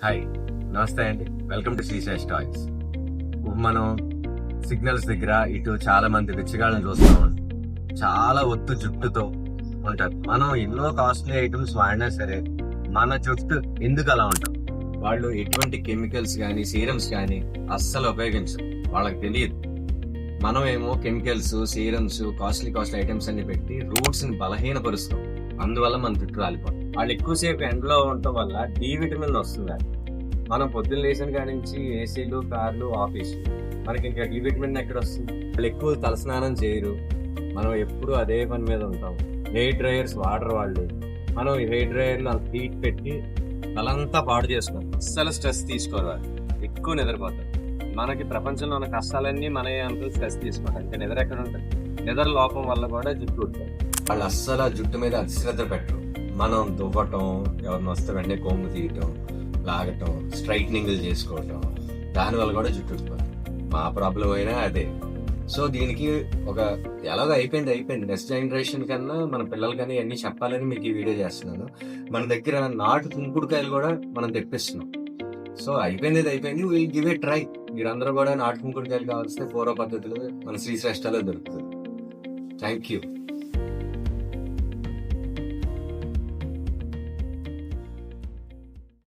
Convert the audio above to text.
Hi, నమస్తే అండి. Welcome to Srisesh toys. మనం సిగ్నల్స్ దగ్గర ఇటు చాలా మంది బిచ్చగాళ్ళని చూస్తాం. చాలా ఒత్తు జుట్టుతో ఉంటారు. మనం ఎన్నో కాస్ట్లీ ఐటమ్స్ వాడినా సరే మన జుట్టు ఎందుకు అలా ఉంటాం? వాళ్ళు ఎటువంటి కెమికల్స్ కానీ సీరమ్స్ కానీ అస్సలు ఉపయోగించరు, వాళ్ళకి తెలియదు. మనం ఏమో కెమికల్స్, సీరమ్స్, కాస్ట్లీ ఐటమ్స్ అన్ని పెట్టి రూట్స్ ని బలహీనపరుస్తాం. అందువల్ల మన జుట్టు రాలిపోతుంది. వాళ్ళు ఎక్కువసేపు ఎండలో ఉండటం వల్ల డి విటమిన్ వస్తుంది. మనం పొద్దున్న లేచిన కాడి నుంచి ఏసీలు, కార్లు, ఆఫీసులు, మనకి ఇంకా డి విటమిన్ ఎక్కడ వస్తుంది? వాళ్ళు ఎక్కువ తలస్నానం చేయరు. మనం ఎప్పుడు అదే పని మీద ఉంటాం. హెయిర్ డ్రైయర్స్ వాడరు వాళ్ళు. మనం హెయిర్ డ్రైయర్లు అంత హీట్ పెట్టి తలంతా పాడు చేసుకుంటాం. అస్సలు స్ట్రెస్ తీసుకోరు వాళ్ళు. ఎక్కువ నిద్రపోతారు. మనకి ప్రపంచంలో ఉన్న కష్టాలన్నీ మనమే అంటూ స్ట్రెస్ తీసుకుంటాం. ఇంకా నిద్ర ఎక్కడ ఉంటుంది? నిద్ర లోపం వల్ల కూడా జుట్టు ఉంటుంది. వాళ్ళు అస్సలు ఆ జుట్టు మీద అశ్రద్ధ పెట్టరు. మనం దువ్వటం, ఎవరిని వస్తే వెంటనే కొమ్ము తీయటం, లాగటం, స్ట్రైట్నింగ్లు చేసుకోవటం, దానివల్ల కూడా జుట్టు ఊడిపోతుంది. మా ప్రాబ్లం అయినా అదే. సో దీనికి ఒక ఎలాగో అయిపోయింది. నెక్స్ట్ జనరేషన్ కన్నా మన పిల్లలకన్నా ఇవన్నీ చెప్పాలని మీకు ఈ వీడియో చేస్తున్నాను. మన దగ్గర నాటు కుంకుడుకాయలు కూడా మనం తెప్పిస్తున్నాం. సో అయిపోయింది, విల్ గివ్ ఏ ట్రై. మీరందరూ కూడా నాటు కుంకుడుకాయలు కావాల్సిన పూర్వ పద్ధతులు మన శ్రీశ్రేష్ఠలో దొరుకుతుంది. Thank you.